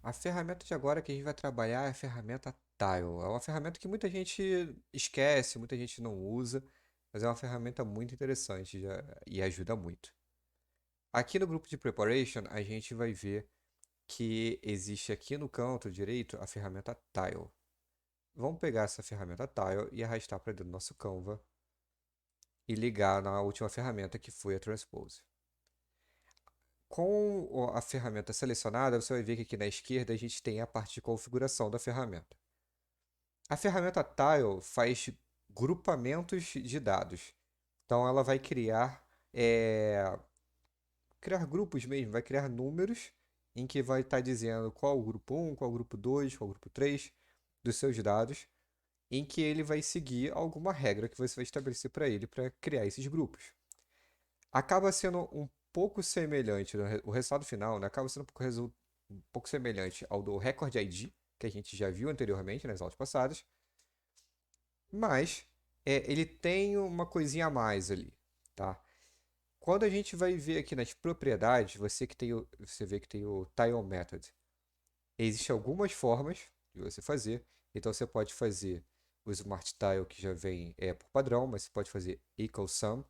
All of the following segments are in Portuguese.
A ferramenta de agora que a gente vai trabalhar é a ferramenta Tile. É uma ferramenta que muita gente esquece, muita gente não usa, mas é uma ferramenta muito interessante e ajuda muito. Aqui no grupo de preparation, a gente vai ver que existe aqui no canto direito a ferramenta Tile. Vamos pegar essa ferramenta Tile e arrastar para dentro do nosso Canva e ligar na última ferramenta que foi a Transpose. Com a ferramenta selecionada, você vai ver que aqui na esquerda a gente tem a parte de configuração da ferramenta. A ferramenta Tile faz grupamentos de dados. Então ela vai criar grupos mesmo, vai criar números em que vai estar dizendo qual o grupo um, qual o grupo 2, qual o grupo 3 dos seus dados, em que ele vai seguir alguma regra que você vai estabelecer para ele para criar esses grupos. Acaba sendo um pouco semelhante, o resultado final, né? Acaba sendo um pouco semelhante ao do Record ID, que a gente já viu anteriormente nas aulas passadas, mas ele tem uma coisinha a mais ali, tá? Quando a gente vai ver aqui nas propriedades, você vê que tem o Tile Method. Existem algumas formas de você fazer. Então você pode fazer o Smart Tile que já vem por padrão, mas você pode fazer Equal Sum,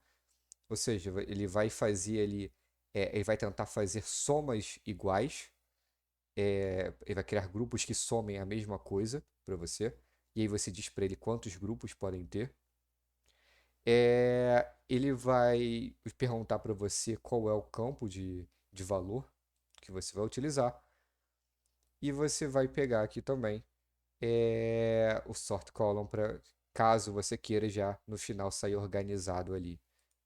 ou seja, ele vai fazer ali, ele vai tentar fazer somas iguais. Ele vai criar grupos que somem a mesma coisa para você. E aí você diz para ele quantos grupos podem ter. Ele vai perguntar para você qual é o campo de valor que você vai utilizar. E você vai pegar aqui também o sort column para caso você queira já no final sair organizado ali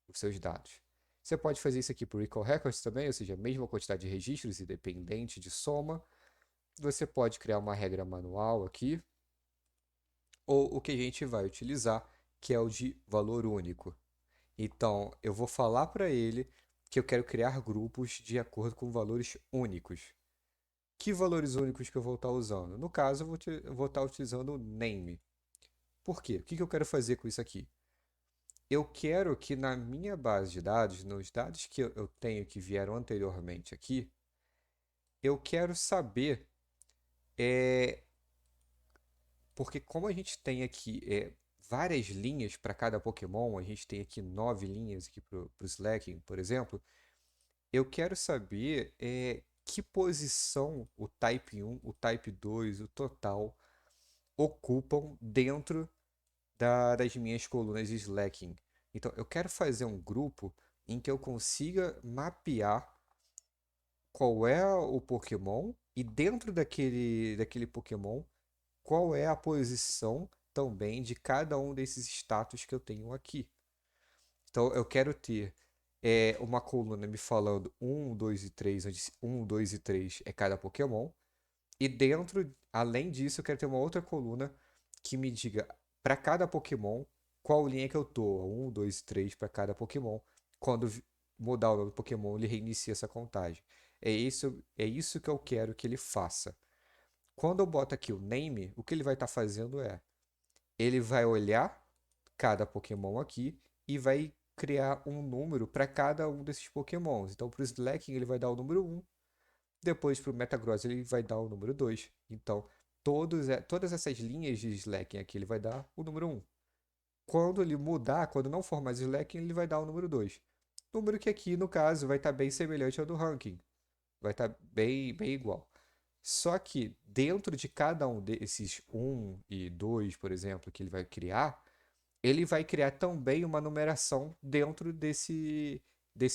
os seus dados. Você pode fazer isso aqui por recall records também, ou seja, a mesma quantidade de registros independente de soma. Você pode criar uma regra manual aqui, ou o que a gente vai utilizar, que é o de valor único. Então, eu vou falar para ele que eu quero criar grupos de acordo com valores únicos. Que valores únicos que eu vou estar usando? No caso, eu vou estar utilizando o name. Por quê? O que eu quero fazer com isso aqui? Eu quero que na minha base de dados, nos dados que eu tenho que vieram anteriormente aqui, eu quero saber, é, porque como a gente tem aqui várias linhas para cada Pokémon, a gente tem aqui 9 linhas aqui para o Slaking, por exemplo. Eu quero saber que posição o Type 1, o Type 2, o Total ocupam dentro das minhas colunas de Slacking. Então, eu quero fazer um grupo em que eu consiga mapear qual é o Pokémon e dentro daquele Pokémon, qual é a posição também de cada um desses status que eu tenho aqui. Então, eu quero ter uma coluna me falando um 2 e 3 onde um 2 e 3 é cada Pokémon. E dentro, além disso, eu quero ter uma outra coluna que me diga para cada Pokémon qual linha que eu tô. Um 2 e 3 para cada Pokémon. Quando mudar o nome do Pokémon, ele reinicia essa contagem. É isso que eu quero que ele faça. Quando eu boto aqui o name, o que ele vai estar fazendo ele vai olhar cada Pokémon aqui e vai criar um número para cada um desses Pokémons. Então, para o Slaking ele vai dar o número 1, depois para o Metagross ele vai dar o número 2. Então, todas essas linhas de Slaking aqui ele vai dar o número 1. Quando ele mudar, quando não for mais Slaking, ele vai dar o número 2. Número que aqui, no caso, vai estar bem semelhante ao do ranking. Vai estar bem, bem igual. Só que dentro de cada um desses um e 2, por exemplo, que ele vai criar também uma numeração dentro desse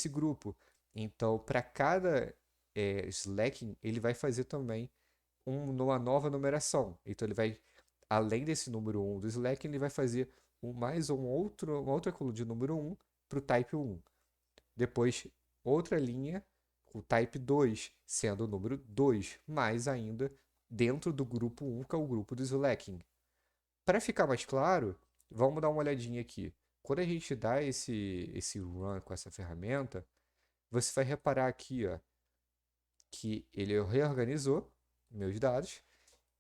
grupo. Então, para cada slacking, ele vai fazer também uma nova numeração. Então, ele vai, além desse número um do slacking, ele vai fazer uma outra coluna de número um para o type 1. Depois, outra linha, o type 2 sendo o número 2 mais ainda dentro do grupo um que é o grupo do slacking. Para ficar mais claro, vamos dar uma olhadinha aqui. Quando a gente dá esse run com essa ferramenta, você vai reparar aqui, ó, que ele reorganizou meus dados.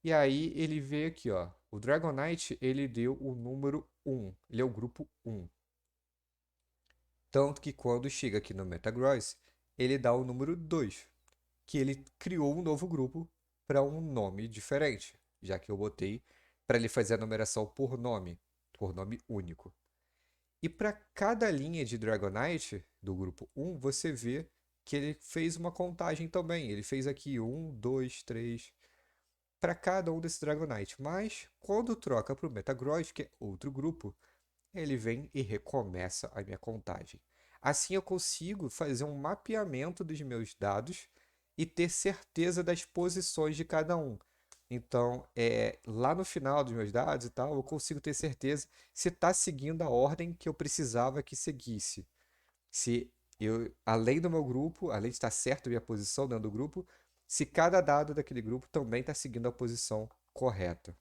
E aí ele vê aqui, ó, o Dragonite ele deu o número 1, ele é o grupo 1. Tanto que quando chega aqui no Metagross, ele dá o número 2, que ele criou um novo grupo para um nome diferente, já que eu botei para ele fazer a numeração por nome único. E para cada linha de Dragonite do grupo 1, você vê que ele fez uma contagem também. Ele fez aqui 1, 2, 3 para cada um desses Dragonite. Mas quando troca para o Metagross, que é outro grupo, ele vem e recomeça a minha contagem. Assim eu consigo fazer um mapeamento dos meus dados e ter certeza das posições de cada um. Então, lá no final dos meus dados e tal, eu consigo ter certeza se está seguindo a ordem que eu precisava que seguisse. Se eu, além do meu grupo, além de estar certo a minha posição dentro do grupo, se cada dado daquele grupo também está seguindo a posição correta.